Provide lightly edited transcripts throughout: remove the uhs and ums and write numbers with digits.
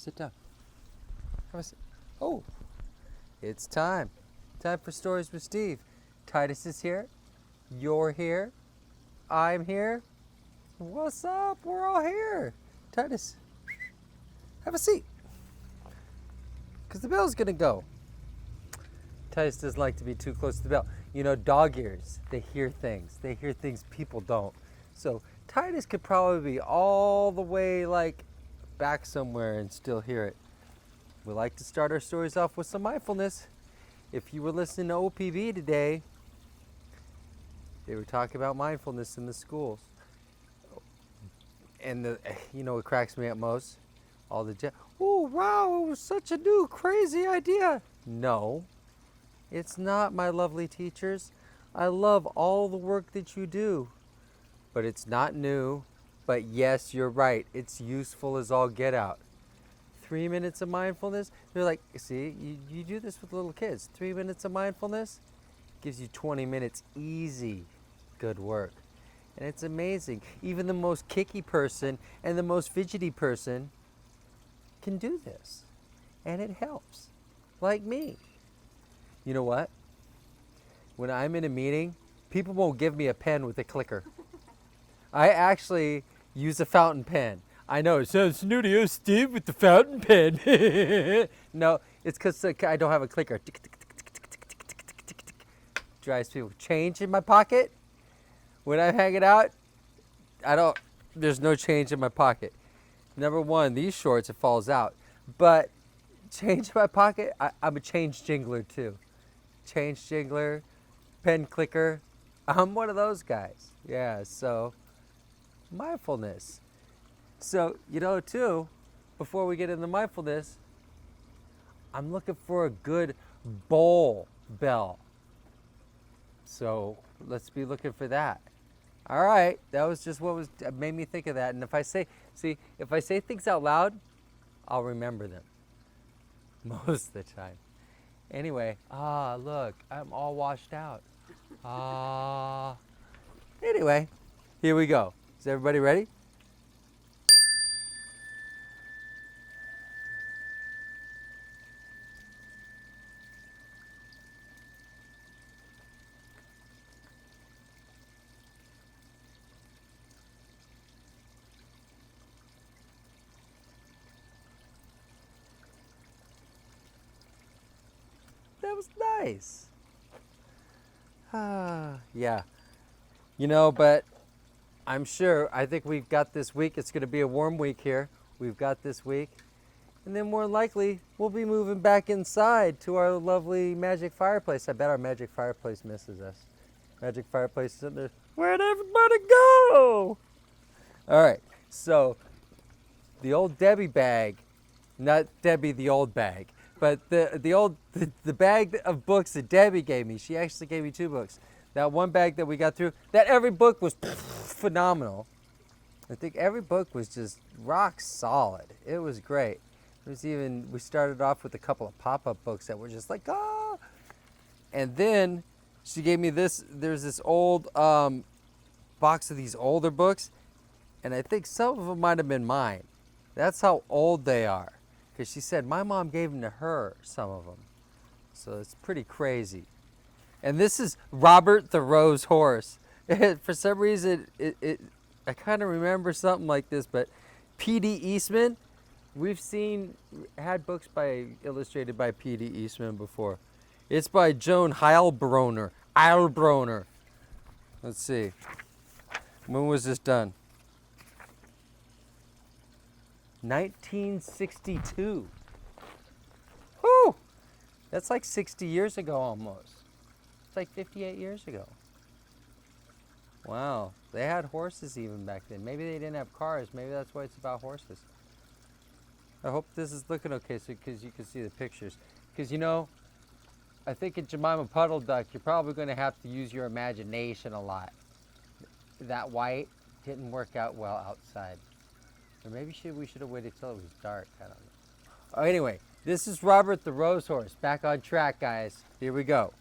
Sit down. Have a seat. Oh, it's time. Time for Stories with Steve. Titus is here. You're here. I'm here. What's up? We're all here. Titus, have a seat. Because the bell's going to go. Titus doesn't like to be too close to the bell. You know, dog ears, they hear things. They hear things people don't. So Titus could probably be all the way like back somewhere and still hear it. We like to start our stories off with some mindfulness. If you were listening to OPB today, they were talking about mindfulness in the schools. And you know what cracks me up most? All the oh wow, it was such a new crazy idea. No, it's not, my lovely teachers. I love all the work that you do, but it's not new. But yes, you're right, it's useful as all get out. 3 minutes of mindfulness, they're like, see, you do this with little kids. 3 minutes of mindfulness gives you 20 minutes easy good work. And it's amazing. Even the most kicky person and the most fidgety person can do this. And it helps. Like me. You know what? When I'm in a meeting, people won't give me a pen with a clicker. I actually use a fountain pen. I know, it sounds snooty, Steve, with the fountain pen. No, it's because I don't have a clicker. Drives people. Change in my pocket? When I hang it out, there's no change in my pocket. Number one, these shorts, it falls out. But change in my pocket, I'm a change jingler too. Change jingler, pen clicker. I'm one of those guys. Yeah, so mindfulness. So, you know, too, before we get into mindfulness, I'm looking for a good bowl bell. So let's be looking for that. All right, that was just what made me think of that. And if I say things out loud, I'll remember them most of the time. Anyway, look, I'm all washed out. Anyway, here we go. Is everybody ready? That was nice. Yeah. You know, but I think we've got this week. It's going to be a warm week here. We've got this week. And then more than likely, we'll be moving back inside to our lovely magic fireplace. I bet our magic fireplace misses us. Magic fireplace is in there. Where'd everybody go? All right. So the old Debbie bag, not Debbie the old bag, but the bag of books that Debbie gave me. She actually gave me 2 books. That one bag that we got through, that every book was phenomenal. I think every book was just rock solid. It was great. We started off with a couple of pop-up books that were just like, ah. And then she gave me this. There's this old box of these older books, and I think some of them might have been mine. That's how old they are. Because she said my mom gave them to her, some of them. So it's pretty crazy. And this is Robert the Rose Horse. For some reason, I kind of remember something like this, but P.D. Eastman, we've had books illustrated by P.D. Eastman before. It's by Joan Heilbroner. Let's see. When was this done? 1962. Whew! That's like 60 years ago almost. It's like 58 years ago. Wow. They had horses even back then. Maybe they didn't have cars. Maybe that's why it's about horses. I hope this is looking okay because you can see the pictures. Because, you know, I think in Jemima Puddle Duck, you're probably going to have to use your imagination a lot. That white didn't work out well outside. Or maybe we should have waited till it was dark. I don't know. Oh, anyway, this is Robert the Rose Horse. Back on track, guys. Here we go.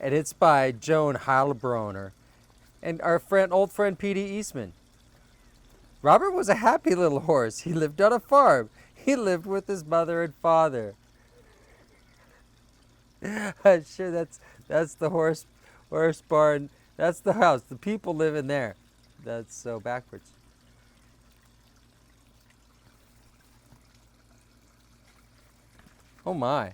And it's by Joan Heilbroner and our old friend P.D. Eastman. Robert was a happy little horse. He lived on a farm. He lived with his mother and father. I'm sure that's the horse barn. That's the house. The people live in there. That's so backwards. Oh my.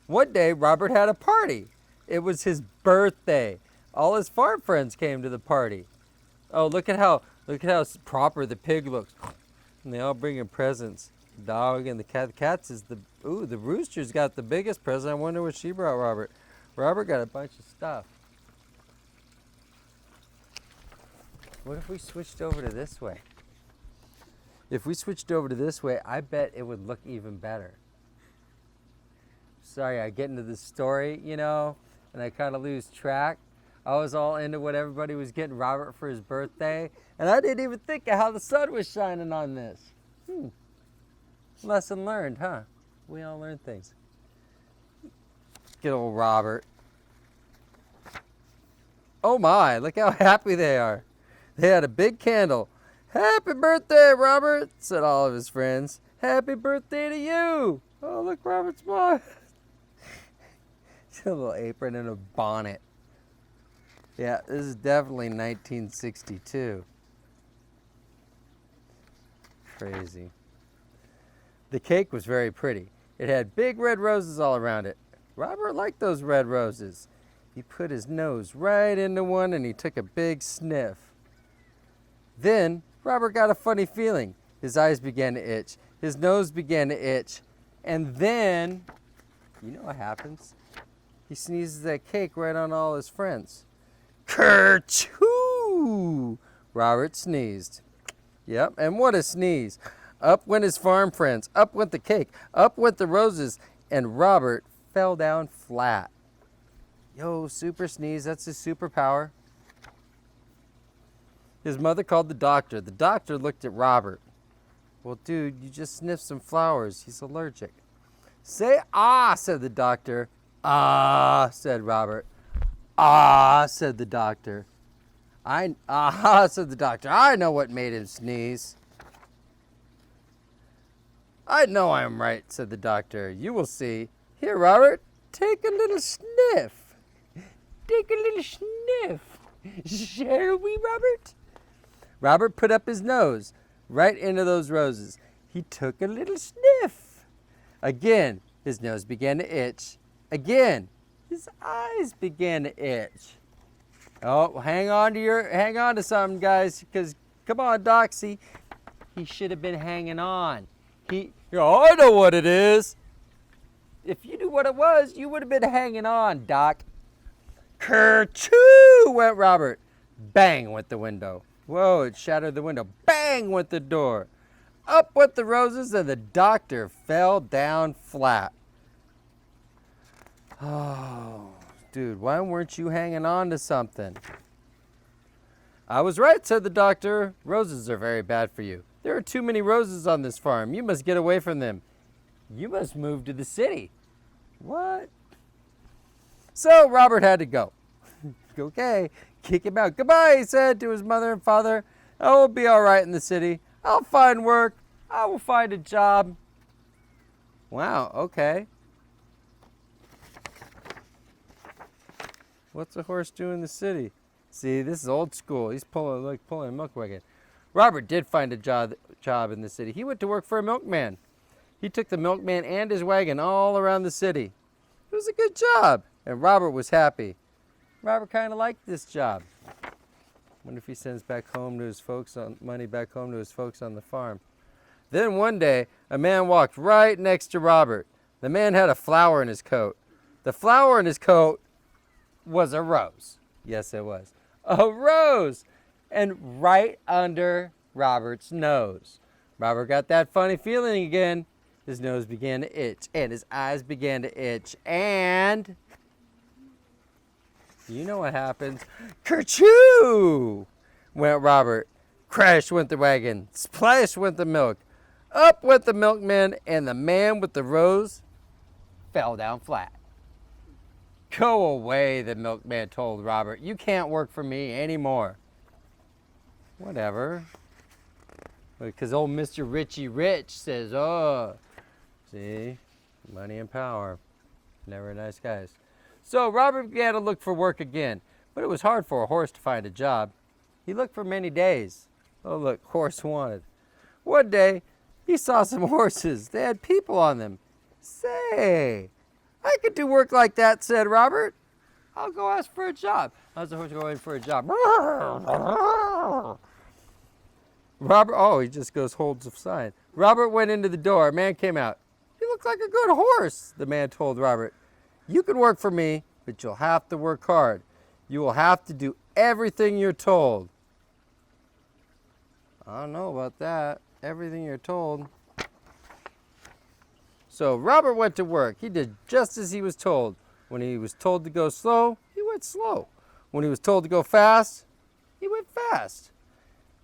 One day Robert had a party. It was his birthday. All his farm friends came to the party. Oh, look at how proper the pig looks. And they all bring him presents. The dog and the cat. The cat's is the rooster's got the biggest present. I wonder what she brought Robert. Robert got a bunch of stuff. What if we switched over to this way? If we switched over to this way, I bet it would look even better. Sorry, I get into the story, and I kind of lose track. I was all into what everybody was getting Robert for his birthday, and I didn't even think of how the sun was shining on this. Lesson learned, huh? We all learn things. Good old Robert. Oh my, look how happy they are. They had a big candle. Happy birthday, Robert, said all of his friends. Happy birthday to you. Oh, look, Robert's mom. A little apron and a bonnet. Yeah, this is definitely 1962. Crazy. The cake was very pretty. It had big red roses all around it. Robert liked those red roses. He put his nose right into one and he took a big sniff. Then Robert got a funny feeling. His eyes began to itch. His nose began to itch. And then, you know what happens? He sneezes that cake right on all his friends. Kerchoo! Robert sneezed. Yep, and what a sneeze. Up went his farm friends. Up went the cake. Up went the roses. And Robert fell down flat. Yo, super sneeze. That's his superpower. His mother called the doctor. The doctor looked at Robert. Well, dude, you just sniffed some flowers. He's allergic. Say ah, said the doctor. Ah, said Robert. Ah, said the doctor. Ah, said the doctor. I know what made him sneeze. I know I am right, said the doctor. You will see. Here, Robert, take a little sniff. Take a little sniff. Shall we, Robert? Robert put up his nose right into those roses. He took a little sniff. Again, his nose began to itch. Again, his eyes began to itch. Oh, hang on to something, guys, because come on, Doc. See, he should have been hanging on. I know what it is. If you knew what it was, you would have been hanging on, Doc. Kerchoo went Robert. Bang went the window. Whoa, it shattered the window. Bang went the door. Up went the roses, and the doctor fell down flat. Oh, dude, why weren't you hanging on to something? I was right, said the doctor. Roses are very bad for you. There are too many roses on this farm. You must get away from them. You must move to the city. What? So Robert had to go. Okay, kick him out. Goodbye, he said to his mother and father. I will be all right in the city. I'll find work. I will find a job. Wow, okay. What's a horse doing in the city? See, this is old school. He's pulling a milk wagon. Robert did find a job in the city. He went to work for a milkman. He took the milkman and his wagon all around the city. It was a good job, and Robert was happy. Robert kind of liked this job. Wonder if he sends money back home to his folks on the farm. Then one day, a man walked right next to Robert. The man had a flower in his coat. The flower in his coat was a rose. Yes, it was. A rose! And right under Robert's nose. Robert got that funny feeling again. His nose began to itch, and his eyes began to itch, and you know what happens. Kerchoo! Went Robert. Crash went the wagon. Splash went the milk. Up went the milkman, and the man with the rose fell down flat. Go away, the milkman told Robert. You can't work for me anymore. Whatever. Because old Mr. Richie Rich says, oh, see, money and power. Never nice guys. So Robert began to look for work again, but it was hard for a horse to find a job. He looked for many days. Oh, look, horse wanted. One day, he saw some horses. They had people on them. Say, I could do work like that, said Robert. I'll go ask for a job. How's the horse going for a job? Robert, oh, he just goes, holds a sign. Robert went into the door. A man came out. You look like a good horse, the man told Robert. You can work for me, but you'll have to work hard. You will have to do everything you're told. I don't know about that. Everything you're told. So Robert went to work. He did just as he was told. When he was told to go slow, he went slow. When he was told to go fast, he went fast.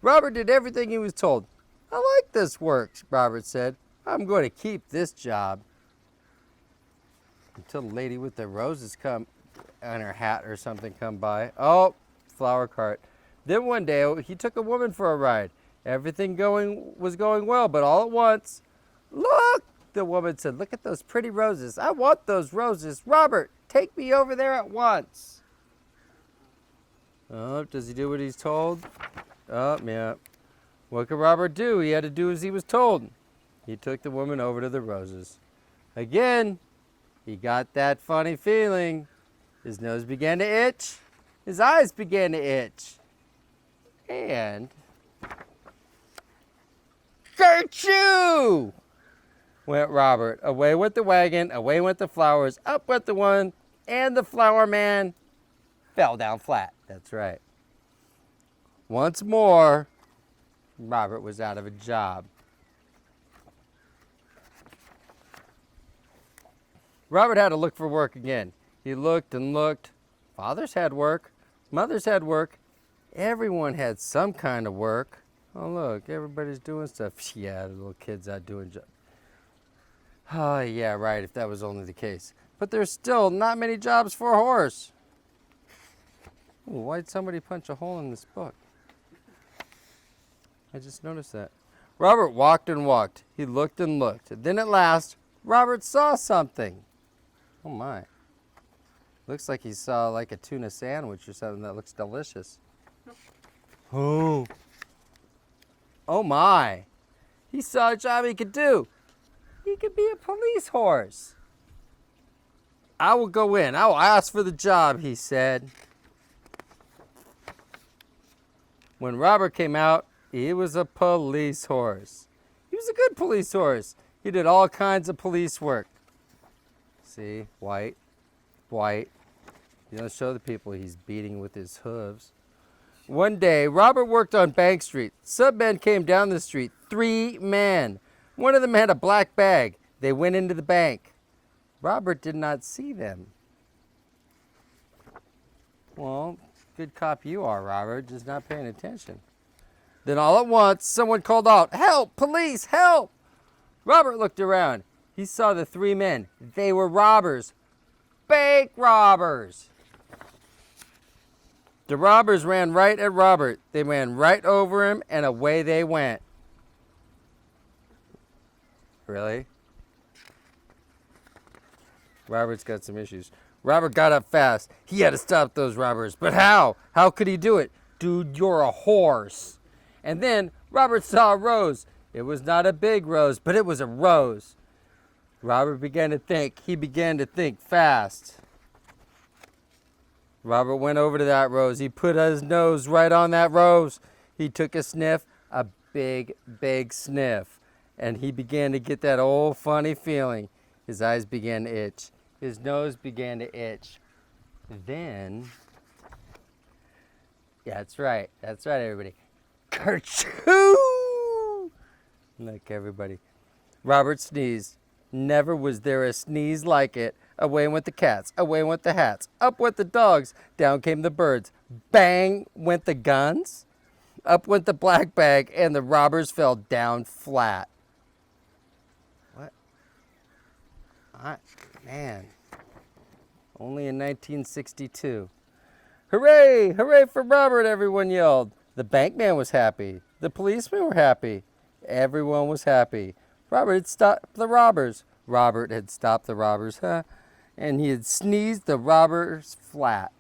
Robert did everything he was told. I like this work, Robert said. I'm going to keep this job. Until the lady with the roses come on her hat or something come by. Oh, flower cart. Then one day he took a woman for a ride. Everything was going well, but all at once, look, the woman said, look at those pretty roses. I want those roses. Robert, take me over there at once. Oh, does he do what he's told? Oh, yeah. What could Robert do? He had to do as he was told. He took the woman over to the roses. Again, he got that funny feeling. His nose began to itch. His eyes began to itch. And kerchoo! Went Robert. Away went the wagon, away went the flowers, up went the one, and the flower man fell down flat. That's right. Once more, Robert was out of a job. Robert had to look for work again. He looked and looked. Fathers had work. Mothers had work. Everyone had some kind of work. Oh, look, everybody's doing stuff. Yeah, the little kids out doing jobs. Oh, yeah, right, if that was only the case. But there's still not many jobs for a horse. Ooh, why'd somebody punch a hole in this book? I just noticed that. Robert walked and walked. He looked and looked. Then at last, Robert saw something. Oh, my. Looks like he saw like a tuna sandwich or something that looks delicious. Oh. Oh, my. He saw a job he could do. He could be a police horse. I will go in. I will ask for the job, he said. When Robert came out, he was a police horse. He was a good police horse. He did all kinds of police work. See, white. You don't show the people he's beating with his hooves. One day, Robert worked on Bank Street. Some men came down the street. 3 men. One of them had a black bag. They went into the bank. Robert did not see them. Well, good cop you are, Robert, just not paying attention. Then all at once, someone called out, "Help! Police! Help!" Robert looked around. He saw the 3 men. They were robbers. Bank robbers! The robbers ran right at Robert. They ran right over him, and away they went. Really? Robert's got some issues. Robert got up fast. He had to stop those robbers. But how? How could he do it? Dude, you're a horse. And then Robert saw a rose. It was not a big rose, but it was a rose. Robert began to think. He began to think fast. Robert went over to that rose. He put his nose right on that rose. He took a sniff, a big, big sniff. And he began to get that old funny feeling. His eyes began to itch. His nose began to itch. Then, yeah, that's right, everybody. Kerchoo! Look, everybody. Robert sneezed. Never was there a sneeze like it. Away went the cats. Away went the hats. Up went the dogs. Down came the birds. Bang went the guns. Up went the black bag, and the robbers fell down flat. What? Man. Only in 1962. Hooray! Hooray for Robert, everyone yelled. The bankman was happy. The policemen were happy. Everyone was happy. Robert had stopped the robbers. Robert had stopped the robbers, huh? And he had sneezed the robbers flat.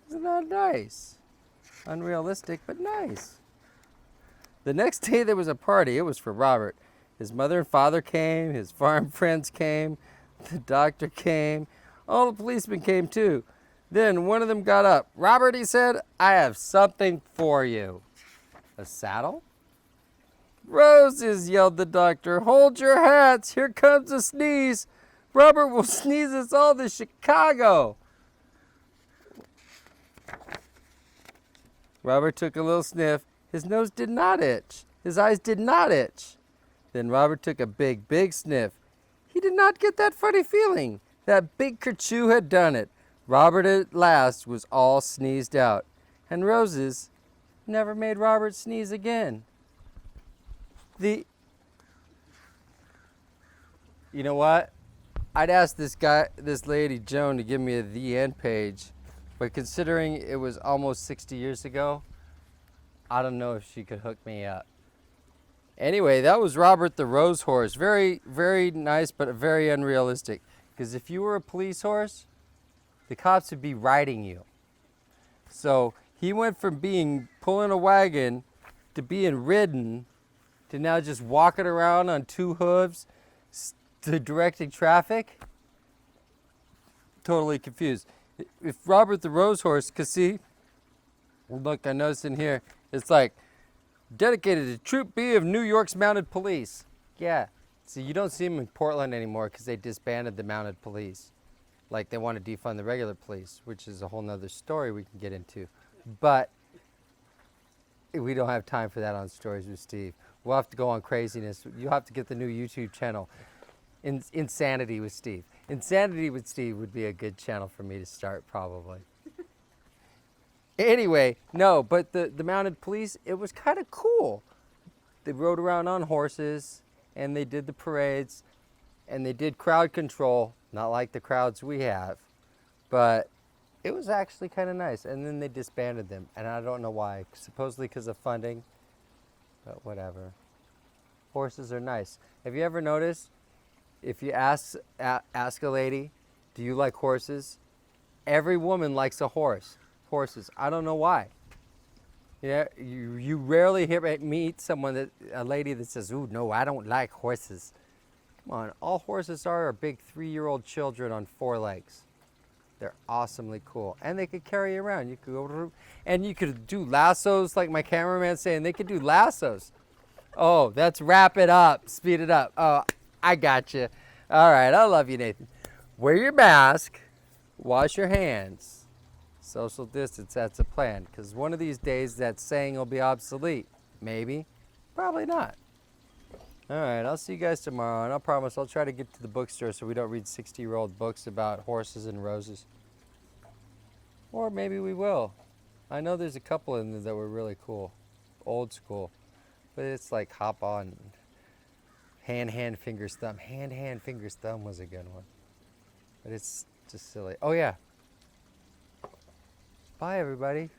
Isn't that nice? Unrealistic, but nice. The next day there was a party. It was for Robert. His mother and father came. His farm friends came. The doctor came. All the policemen came too. Then one of them got up. Robert, he said, I have something for you. A saddle? Roses, yelled the doctor. Hold your hats. Here comes a sneeze. Robert will sneeze us all to Chicago. Robert took a little sniff. His nose did not itch. His eyes did not itch. Then Robert took a big, big sniff. He did not get that funny feeling. That big kerchew had done it. Robert at last was all sneezed out. And roses never made Robert sneeze again. You know what? I'd ask this lady, Joan, to give me a The End page. But considering it was almost 60 years ago, I don't know if she could hook me up. Anyway, that was Robert the Rose Horse. Very, very nice, but very unrealistic. Because if you were a police horse, the cops would be riding you. So he went from pulling a wagon to being ridden to now just walking around on two hooves to directing traffic. Totally confused. If Robert the Rose Horse could see, look, I noticed in here, it's like dedicated to Troop B of New York's Mounted Police. Yeah. See, you don't see them in Portland anymore because they disbanded the mounted police. Like they want to defund the regular police, which is a whole nother story we can get into. But we don't have time for that on Stories with Steve. We'll have to go on craziness. You'll have to get the new YouTube channel, Insanity with Steve. Insanity with Steve would be a good channel for me to start, probably. Anyway, no, but the mounted police, it was kind of cool. They rode around on horses, and they did the parades, and they did crowd control, not like the crowds we have, but it was actually kind of nice. And then they disbanded them, and I don't know why, supposedly because of funding, but whatever. Horses are nice. Have you ever noticed, if you ask a lady, do you like horses? Every woman likes a horse. Horses. I don't know why. Yeah, you rarely meet a lady that says, "Ooh, no, I don't like horses." Come on, all horses are big 3-year-old children on 4 legs. They're awesomely cool, and they could carry you around. You could go, and you could do lassos, like my cameraman's saying. They could do lassos. Oh, let's wrap it up, speed it up. Oh, I got you. All right, I love you, Nathan. Wear your mask, wash your hands. Social distance, that's a plan. Because one of these days that saying will be obsolete. Maybe, probably not. All right, I'll see you guys tomorrow. And I promise I'll try to get to the bookstore so we don't read 60-year-old books about horses and roses. Or maybe we will. I know there's a couple in there that were really cool. Old school. But it's like hop on. Hand, fingers, thumb. Hand, fingers, thumb was a good one. But it's just silly. Oh, yeah. Bye, everybody.